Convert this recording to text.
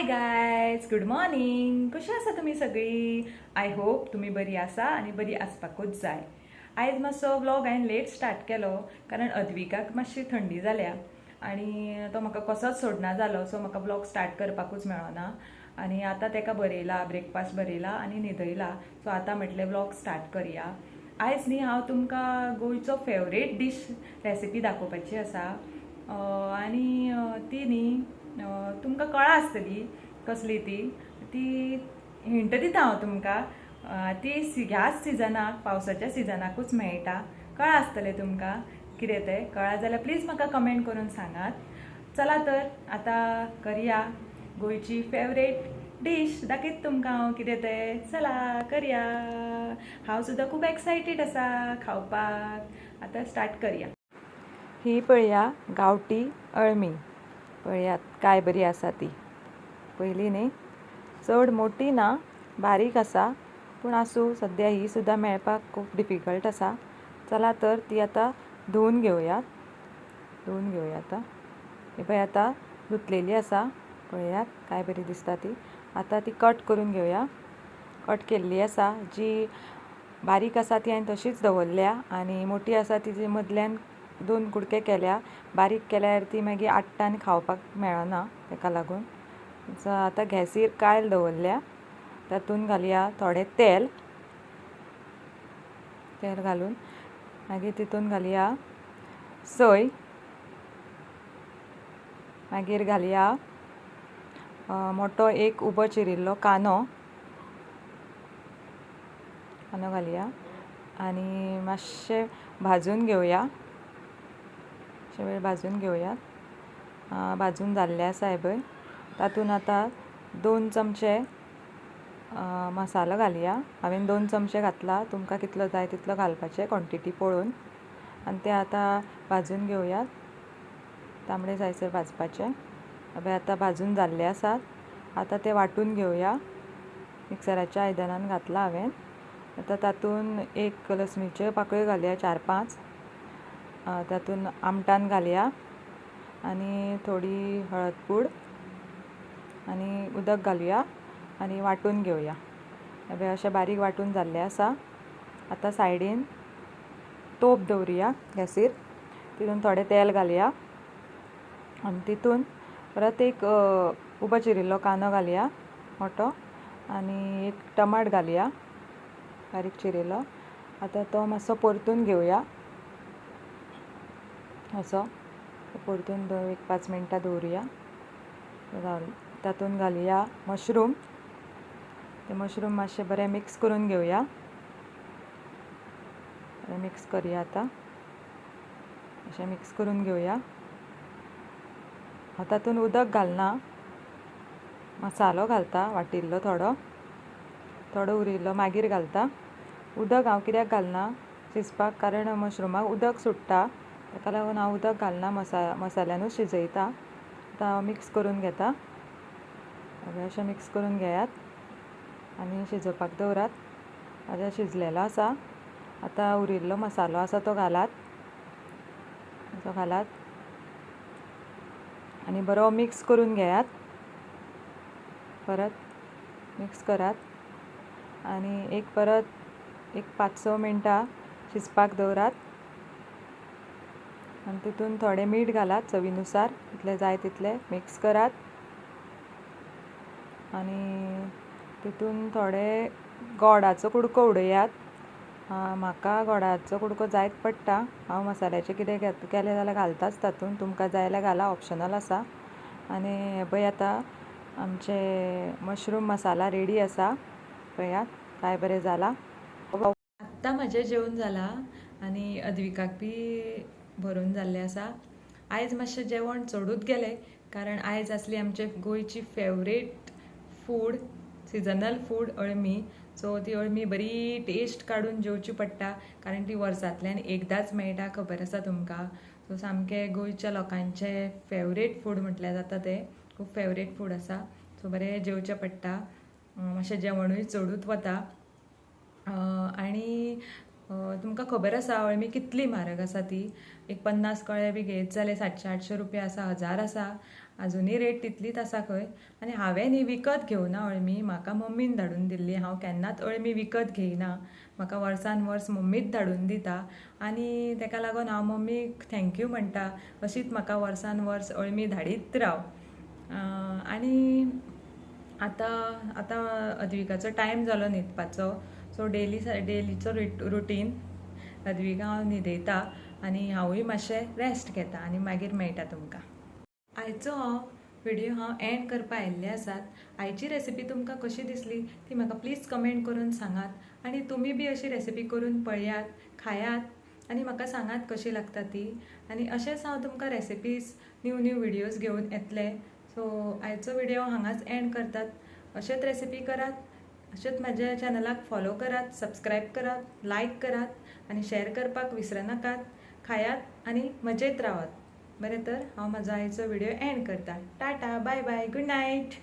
Guys, good morning. कशी आसा तुम्ही सगळी? आय होप तुम्ही बरी आसा आणि बरी आसपाकूच जाय. आयज मातसो व्लॉग हांवें लेट स्टार्ट केलो कारण अद्विकाक मातशी थंडी जाल्या आणि तो म्हाका कसोच सोडना जालो, सो म्हाका व्लॉग स्टार्ट करपाकूच मेळना. आणि आता ताका बरयला, ब्रेकफास्ट बरयला आणि न्हिदयला. सो आता म्हटलें व्लॉग स्टार्ट करुया. आयज न्ही हांव तुमकां गोंयचो फेवरेट डीश रेसिपी दाखोवपाची आसा. आणि ती न्ही तुमकां कळा आसतली कसली ती ती हिंट दिता हांव तुमकां. ती ह्याच सिजनाक, पावसाच्या सिजनाकूच मेळटा. कळा आसतलें तुमकां कितें तें. कळा जाल्यार प्लीज म्हाका कमेंट करून सांगात. चला तर आता करुया गोंयची फेवरेट डिश. दाखयत तुमकां हांव कितें तें. चला करुया. हांव सुद्दां खूब एक्सायटेड आसा खावपाक. आता स्टार्ट करुया. ही पळया गांवठी अळमी. पळयात काय बरी आसा ती. पयली न्ही चड मोठी ना, बारीक आसा, पूण आसूं सद्या ही सुद्दां मेळपाक खूब डिफिकल्ट आसा. चला तर ती आता धुवन घेवया. आता ही पळय आता धुतलेली आसा. पळयात काय बरी दिसता ती. आता ती कट करून घेवया. कट केल्ली आसा. जी बारीक आसा ती हांवें तशीच दवरल्या आणि मोठी आसा तिजे मदल्यान 2 कुडके केल्या. बारीक केल्यार ती मागीर आडटान खावपाक मेळना, ताका लागून. आता गॅसीर कायल दवरल्या. तातूंत घालया थोडें तेल. तेल घालून मागीर तितून घालया सोय. मागीर घालया मोठो एक उबो चिरिल्लो कांदो घालया आणि मातशें भाजून घेवया. मातशे वेळ भाजून घेवया. भाजून जाल्ले आसा हे पळय. तातूंत आतां 2 चमचे मसालो घालया. हांवें 2 चमचे घातला. तुमकां कितलो जाय तितलो घालपाचें क्वॉन्टिटी पळोवन. आनी ते आतां भाजून घेवयात. तांबडे जायसर भाजपाचे. हे आतां भाजून जाल्ले आसात. आतां ते वांटून घेवया. मिक्सराच्या आयदनान घातला हांवें. आतां तातूंत एक लसणीच्यो पाकळ्यो घालया 4-5. तातूंत आमटान घालया आनी थोडी हळद पूड आनी उदक घालुया आनी वांटून घेवया. हे अशें बारीक वांटून जाल्लें आसा. आतां सायडीन तोप दवरुया गॅसीर. तितून थोडें तेल घालया आनी तितून परत एक उबो चिरिल्लो कांदो घालया मोठो आनी एक टमाट घालया बारीक चिरिल्लो. आतां तो मातसो परतून घेवया. असो परतून 1-5 मिनटां दवरुया. तातूंत घालुया मशरूम. ते मशरूम मातशे बरें मिक्स करून घेवया. मिक्स करुया. आतां अशें मिक्स करून घेवया. तातूंत उदक घालना, मसालो घालता वाटिल्लो थोडो उरिल्लो मागीर घालता. उदक हांव कित्याक घालना शिजपाक, कारण मशरुमाक उदक सुट्टा. ताका लागून हांव उदक घालना, मसाल्यानूच शिजयता. आतां हांव मिक्स करून घेता. अशें मिक्स करून घेयात आनी शिजोवपाक दवरात. आतां शिजलेलो आसा. आतां उरिल्लो मसालो आसा तो घालात. आनी बरो मिक्स करून घेयात. परत मिक्स करात आनी परत 5-6 मिनटां शिजपाक दवरात. आनी तितून थोडें मीठ घालात चवीनुसार, जितलें जाय तितलें. मिक्स करात आनी तितून थोडें गोडाचो कुडको उडयात. म्हाका गोडाचो कुडको जायत पडटा. हांव मसाल्याचें कितें केलें जाल्यार घालताच तातूंत. तुमकां जाय जाल्यार घाला, ऑप्शनल आसा. आनी हे पळय आतां आमचे मशरूम मसाला रेडी आसा. पळयात काय बरें जाला. आत्तां म्हाजें जेवण जालां आनी अद्विकाक बी भरून जाल्लें आसा. आयज मातशें जेवण चडूच गेलें कारण आयज आसली आमचे गोंयची फेवरेट फूड, सिजनल फूड अळमी. सो ती अळमी बरी टेस्ट काडून जेवची पडटा कारण ती वर्सांतल्यान एकदांच मेळटा, खबर आसा तुमकां. सो सामकें गोंयच्या लोकांचें फेवरेट फूड म्हटल्यार जाता तें. खूब फेवरेट फूड आसा. सो बरें जेवचें पडटा. मातशें जेवणूय चडूच वता. आनी तुमकां खबर आसा अळमी कितली म्हारग आसा ती. एक 50 कळे बी घेत जाल्यार 700-800 रुपया आसा, 1000 आसा. आजुनी रेट तितलीच आसा खंय. आनी हांवें न्ही विकत घेवना अळमी, म्हाका मम्मीन धाडून दिल्ली. हांव केन्नाच अळमी विकत घेयना. म्हाका वर्सान वर्स मम्मीच धाडून दिता आनी ताका लागून हांव मम्मीक थँक्यू म्हणटा. अशीच म्हाका वर्सान वर्स अळमी धाडीत राव. आनी आतां अद्विकाचो टायम जालो न्हिदपाचो. सो डेलीचो रुटीन अद्विका हांव न्हिदयता आनी हांवूय मातशें रेस्ट घेता आनी मागीर मेळटा तुमकां. आयचो व्हिडियो हांव एंड करपा आयिल्लें आसात. आयची रेसिपी तुमकां कशी दिसली ती म्हाका प्लीज कमेंट करून सांगात आनी तुमी बी अशी रेसिपी करून पळयात, खायात आनी म्हाका सांगात कशी लागता ती. आनी अशेंच हांव तुमकां रेसिपीज न्यू व्हिडियोज घेवन येतले. सो आयचो व्हिडियो हांगाच एंड करतात. अशेंच रेसिपी करात, अशेंच म्हाज्या चॅनलाक फॉलो करात, सबस्क्रायब करात, लायक करात आनी शेअर करपाक विसरनाकात. खायात आनी मजेत रावात. बरें तर हांव म्हाजो आयचो व्हिडियो एंड करता. Tata, bye bye, good night.